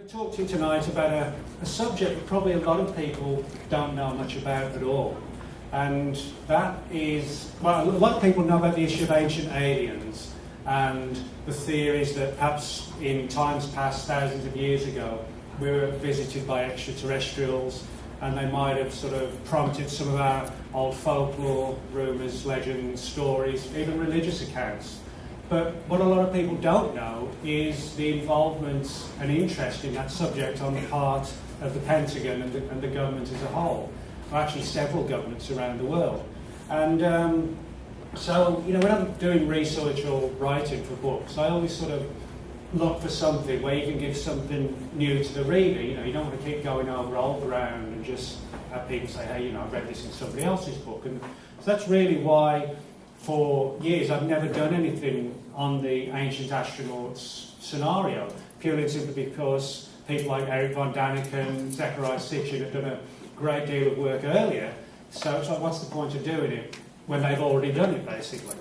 to talk to you tonight about a subject that probably a lot of people don't know much about at all. And that is, well, a lot of people know about the issue of ancient aliens and the theories that perhaps in times past, thousands of years ago, we were visited by extraterrestrials, and they might have sort of prompted some of our old folklore, rumours, legends, stories, even religious accounts. But what a lot of people don't know is the involvement and interest in that subject on the part of the Pentagon and the government as a whole, or actually several governments around the world. And so, you know, when I'm doing research or writing for books, I always sort of look for something where you can give something new to the reader. You know, you don't want to keep going over old ground and just have people say, hey, you know, I read this in somebody else's book. And so that's really why, for years, I've never done anything on the ancient astronauts scenario, purely and simply because people like Eric von Daniken, Zechariah Sitchin have done a great deal of work earlier. So it's like, what's the point of doing it when they've already done it, basically?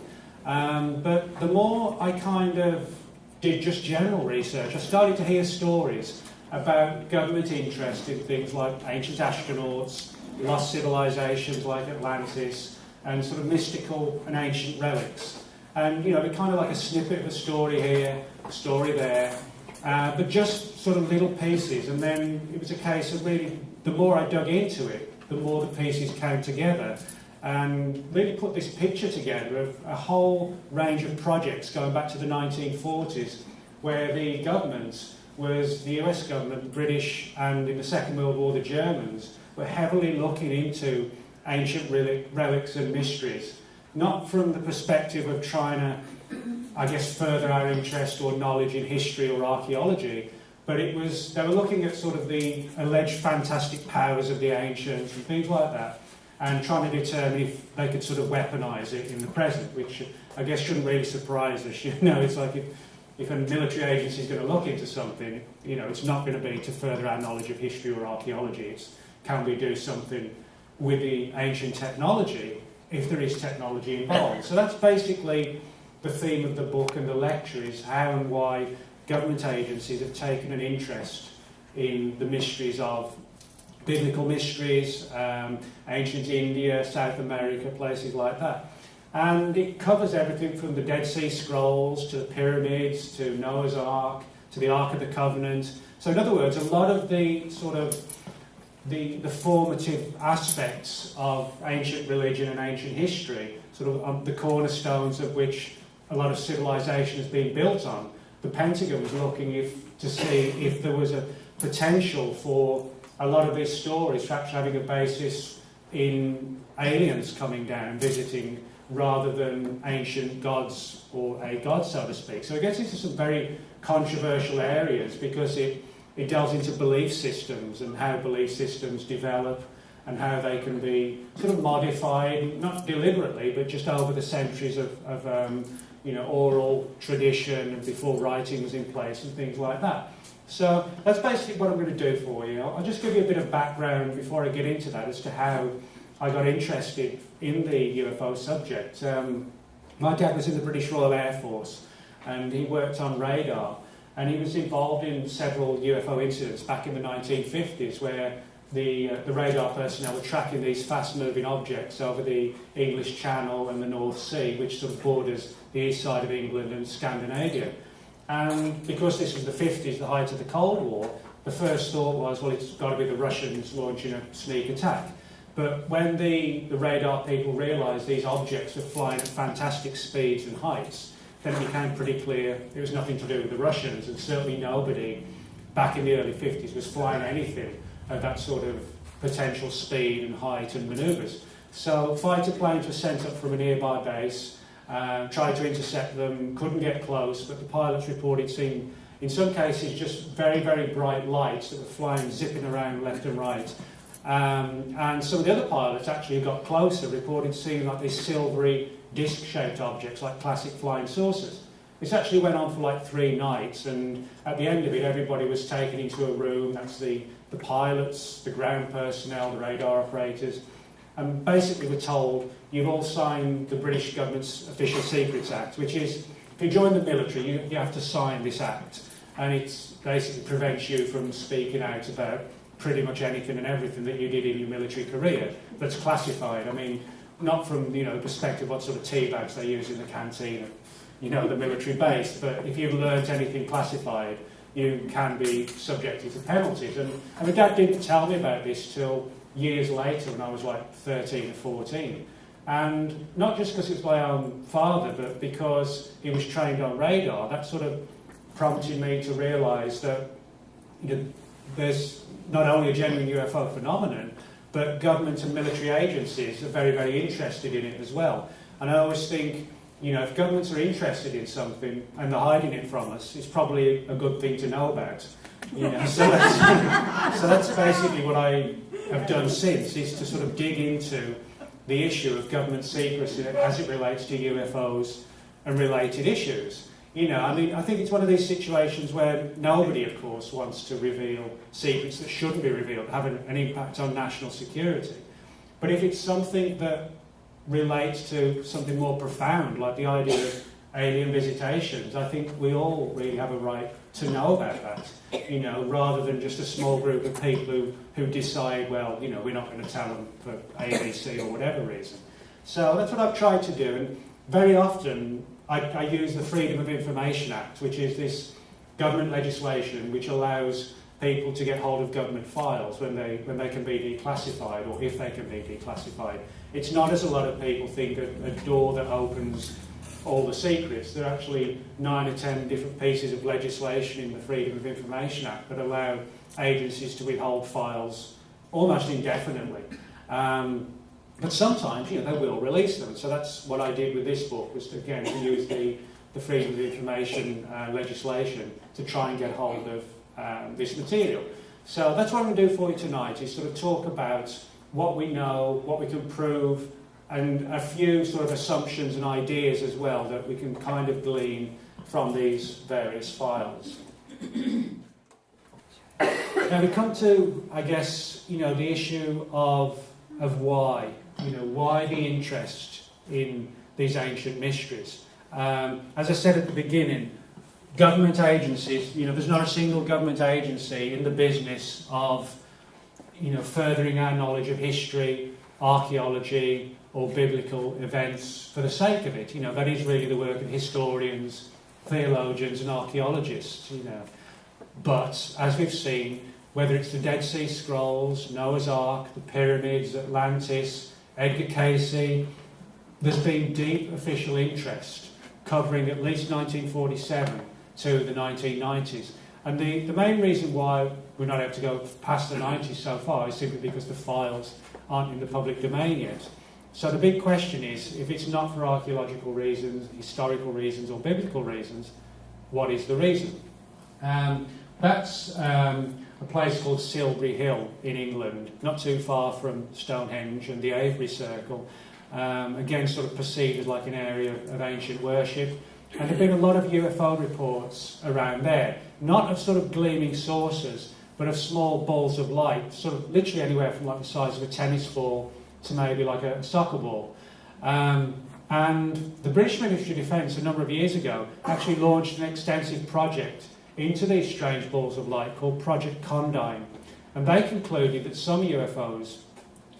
But the more I kind of did just general research, I started to hear stories about government interest in things like ancient astronauts, lost civilizations like Atlantis, and sort of mystical and ancient relics. And, you know, they're kind of like a snippet of a story here, a story there, but just sort of little pieces. And then it was a case of really, the more I dug into it, the more the pieces came together, and really put this picture together of a whole range of projects going back to the 1940s, where the government was, the US government, the British, and in the Second World War, the Germans, were heavily looking into ancient relics and mysteries, not from the perspective of trying to, I guess, further our interest or knowledge in history or archaeology, but it was, they were looking at sort of the alleged fantastic powers of the ancients and things like that, and trying to determine if they could sort of weaponise it in the present, which I guess shouldn't really surprise us. You know, it's like if a military agency is going to look into something, you know, it's not going to be to further our knowledge of history or archaeology. It's, can we do something with the ancient technology, if there is technology involved? So that's basically the theme of the book and the lecture, is how and why government agencies have taken an interest in the mysteries of biblical mysteries, ancient India, South America, places like that. And it covers everything from the Dead Sea Scrolls to the pyramids to Noah's Ark to the Ark of the Covenant. So in other words, a lot of the sort of the formative aspects of ancient religion and ancient history, sort of the cornerstones of which a lot of civilization has been built on, the Pentagon was looking to see if there was a potential for a lot of these stories perhaps having a basis in aliens coming down and visiting rather than ancient gods or a god, so to speak. So it gets into some very controversial areas because it delves into belief systems and how belief systems develop and how they can be sort of modified, not deliberately, but just over the centuries of you know, oral tradition and before writing was in place and things like that. So that's basically what I'm going to do for you. I'll just give you a bit of background before I get into that as to how I got interested in the UFO subject. My dad was in the British Royal Air Force and he worked on radar, and he was involved in several UFO incidents back in the 1950s where the radar personnel were tracking these fast-moving objects over the English Channel and the North Sea, which sort of borders the east side of England and Scandinavia. And because this was the 50s, the height of the Cold War, the first thought was, well, it's got to be the Russians launching a sneak attack. But when the radar people realised these objects were flying at fantastic speeds and heights, then it became pretty clear it was nothing to do with the Russians, and certainly nobody back in the early 50s was flying anything at that sort of potential speed and height and manoeuvres. So fighter planes were sent up from a nearby base, tried to intercept them, couldn't get close, but the pilots reported seeing, in some cases, just very, very bright lights that were flying, zipping around left and right. And some of the other pilots actually who got closer reported seeing like these silvery disc-shaped objects like classic flying saucers. This actually went on for like 3 nights, and at the end of it everybody was taken into a room. That's the pilots, the ground personnel, the radar operators, and basically were told, you've all signed the British government's Official Secrets Act, which is, if you join the military, you have to sign this act. and it basically prevents you from speaking out about pretty much anything and everything that you did in your military career that's classified. I mean, not from the perspective what sort of tea bags they use in the canteen at the military base, but if you've learnt anything classified, you can be subjected to penalties. And my dad didn't tell me about this till years later when I was like 13 or 14. And not just because it was my own father, but because he was trained on radar, that sort of prompted me to realise that there's not only a genuine UFO phenomenon, but government and military agencies are very, very interested in it as well. And I always think, if governments are interested in something and they're hiding it from us, it's probably a good thing to know about. So that's basically what I have done since, is to sort of dig into the issue of government secrecy as it relates to UFOs and related issues. I think it's one of these situations where nobody, of course, wants to reveal secrets that shouldn't be revealed, have an impact on national security. But if it's something that relates to something more profound, like the idea of alien visitations, I think we all really have a right to know about that, rather than just a small group of people who decide, well, we're not going to tell them for A, B, C or whatever reason. So that's what I've tried to do, and very often I use the Freedom of Information Act, which is this government legislation which allows people to get hold of government files when they can be declassified, or if they can be declassified. It's not, as a lot of people think, a door that opens all the secrets. There are actually 9 or 10 different pieces of legislation in the Freedom of Information Act that allow agencies to withhold files almost indefinitely. But sometimes, they will release them. So that's what I did with this book, was to use the Freedom of Information legislation to try and get hold of this material. So that's what I'm going to do for you tonight, is sort of talk about what we know, what we can prove, and a few sort of assumptions and ideas as well that we can kind of glean from these various files. Now we come to, I guess, the issue of why. Why the interest in these ancient mysteries. As I said at the beginning, government agencies, there's not a single government agency in the business of, furthering our knowledge of history, archaeology, or biblical events for the sake of it. That is really the work of historians, theologians, and archaeologists. But as we've seen, whether it's the Dead Sea Scrolls, Noah's Ark, the pyramids, Atlantis, Edgar Cayce, there's been deep official interest covering at least 1947 to the 1990s. And the main reason why we're not able to go past the 90s so far is simply because the files aren't in the public domain yet. So the big question is, if it's not for archaeological reasons, historical reasons, or biblical reasons, what is the reason? That's a place called Silbury Hill in England, not too far from Stonehenge and the Avebury Circle. Again, sort of perceived as like an area of ancient worship. And there have been a lot of UFO reports around there, not of sort of gleaming saucers, but of small balls of light, sort of literally anywhere from like the size of a tennis ball to maybe like a soccer ball. And the British Ministry of Defence a number of years ago actually launched an extensive project into these strange balls of light called Project Condign. And they concluded that some UFOs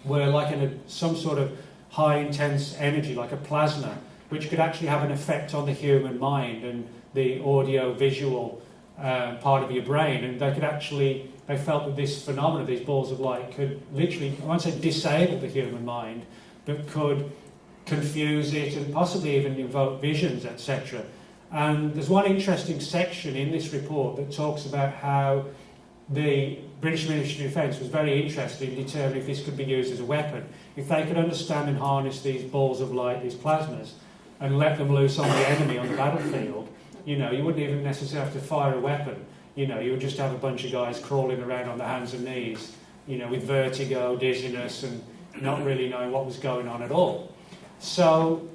were like some sort of high intense energy, like a plasma, which could actually have an effect on the human mind and the audio-visual part of your brain. And they felt that this phenomenon, these balls of light, could literally, I won't say disable the human mind, but could confuse it and possibly even evoke visions, etc. And there's one interesting section in this report that talks about how the British Ministry of Defence was very interested in determining if this could be used as a weapon. If they could understand and harness these balls of light, these plasmas, and let them loose on the enemy on the battlefield, you wouldn't even necessarily have to fire a weapon. You would just have a bunch of guys crawling around on their hands and knees, with vertigo, dizziness, and not really knowing what was going on at all. So,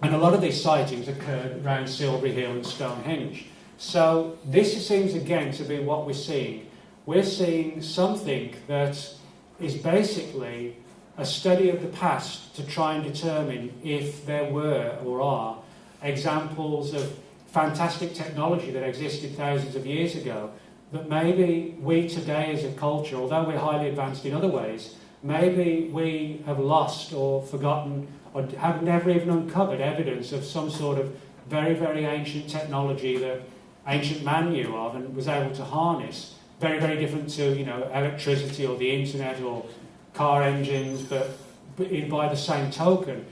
and a lot of these sightings occurred around Silbury Hill and Stonehenge. So this seems again to be what we're seeing. We're seeing something that is basically a study of the past to try and determine if there were or are examples of fantastic technology that existed thousands of years ago, that maybe we today as a culture, although we're highly advanced in other ways, maybe we have lost or forgotten or have never even uncovered evidence of some sort of very, very ancient technology that ancient man knew of and was able to harness. Very, very different to, you know, electricity or the internet or car engines, but by the same token,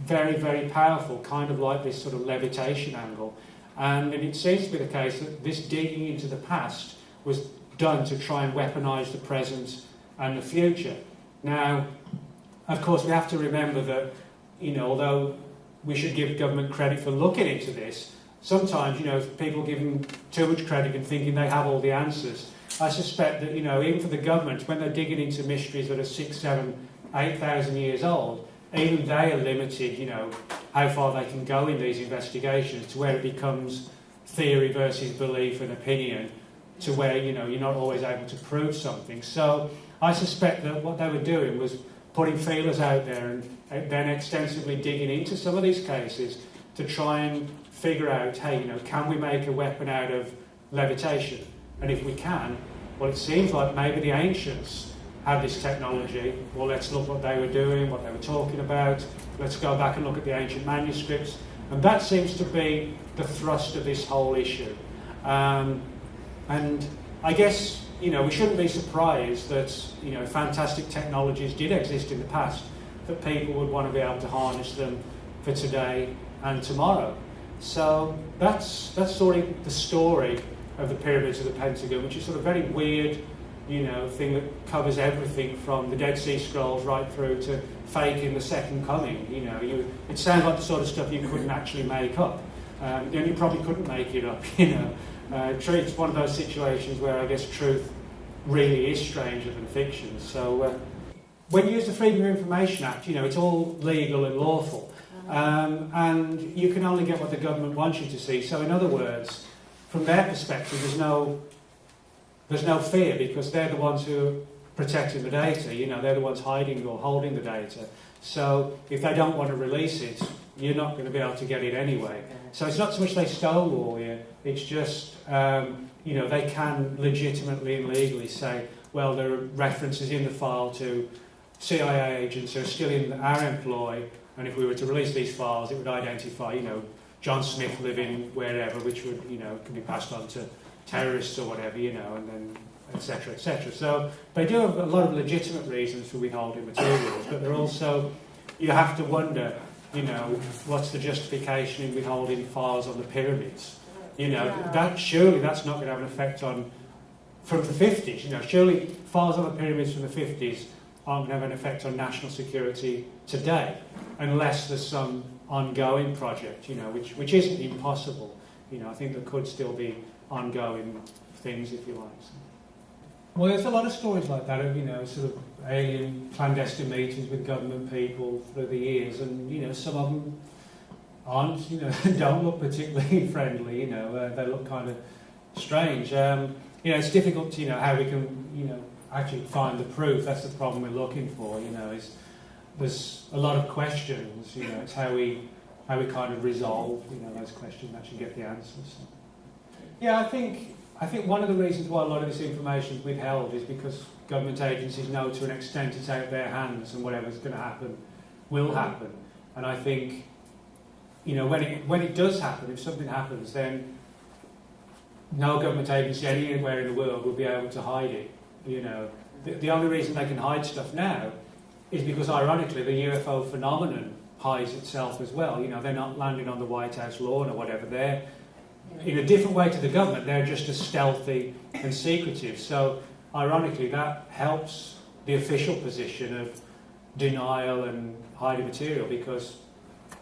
very, very powerful, kind of like this sort of levitation angle. And it seems to be the case that this digging into the past was done to try and weaponise the present and the future. Now, of course, we have to remember that, you know, although we should give government credit for looking into this, sometimes, you know, people give them too much credit and thinking they have all the answers. I suspect that, you know, even for the government, when they're digging into mysteries that are 6, 7, 8,000 years old, even they are limited, you know, how far they can go in these investigations to where it becomes theory versus belief and opinion, to where, you know, you're not always able to prove something. So I suspect that what they were doing was putting feelers out there and then extensively digging into some of these cases to try and figure out, hey, you know, can we make a weapon out of levitation? And if we can, well, it seems like maybe the ancients had this technology. Well, let's look what they were doing, what they were talking about. Let's go back and look at the ancient manuscripts. And that seems to be the thrust of this whole issue. And I guess, you know, we shouldn't be surprised that, you know, fantastic technologies did exist in the past, that people would want to be able to harness them for today and tomorrow. So that's sort of the story of the pyramids of the Pentagon, which is sort of very weird, you know, thing that covers everything from the Dead Sea Scrolls right through to faking the Second Coming. You know, it sounds like the sort of stuff you couldn't actually make up. And you probably couldn't make it up, you know. It's one of those situations where I guess truth really is stranger than fiction. So when you use the Freedom of Information Act, you know, it's all legal and lawful. And you can only get what the government wants you to see. So in other words, from their perspective, there's no fear, because they're the ones who are protecting the data. You know, they're the ones hiding or holding the data. So if they don't want to release it, you're not going to be able to get it anyway. So it's not so much they stonewall you, it's just, you know, they can legitimately and legally say, well, there are references in the file to CIA agents who are still in our employ, and if we were to release these files, it would identify, you know, John Smith living wherever, which would, you know, can be passed on to terrorists or whatever, you know, and then etc., etc. So they do have a lot of legitimate reasons for withholding materials, but they're also, you have to wonder, you know, what's the justification in withholding files on the pyramids? You know, surely that's not going to have an effect on, from the 50s, you know, surely files on the pyramids from the 50s aren't going to have an effect on national security today, unless there's some ongoing project, you know, which isn't impossible. You know, I think there could still be ongoing things, if you like. So. Well, there's a lot of stories like that of, you know, sort of alien clandestine meetings with government people through the years, and, you know, some of them aren't, you know, don't look particularly friendly, you know, they look kind of strange. You know, it's difficult to, you know, how we can, you know, actually find the proof. That's the problem we're looking for, you know, is there's a lot of questions, you know, it's how we kind of resolve, you know, those questions and actually get the answers. Yeah, I think one of the reasons why a lot of this information is withheld is because government agencies know to an extent it's out of their hands, and whatever's going to happen will happen. And I think, you know, when it does happen, if something happens, then no government agency anywhere in the world will be able to hide it. You know, the only reason they can hide stuff now is because, ironically, the UFO phenomenon hides itself as well. You know, they're not landing on the White House lawn or whatever. They're, in a different way to the government, they're just as stealthy and secretive. So, ironically, that helps the official position of denial and hiding material, because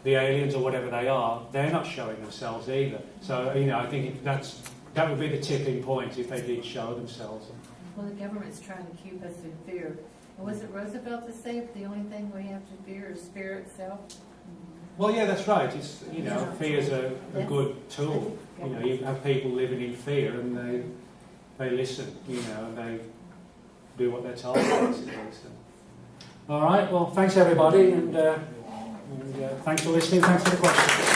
the aliens or whatever they are, they're not showing themselves either. So, you know, I think that would be the tipping point if they did show themselves. Well, the government's trying to keep us in fear. And was it Roosevelt that said the only thing we have to fear is fear itself? Well, yeah, that's right. It's, you know, fear's a good tool. You know, you have people living in fear, and they listen, you know, and they do what they're told, basically. So. All right, well, thanks everybody, and thanks for listening, thanks for the questions.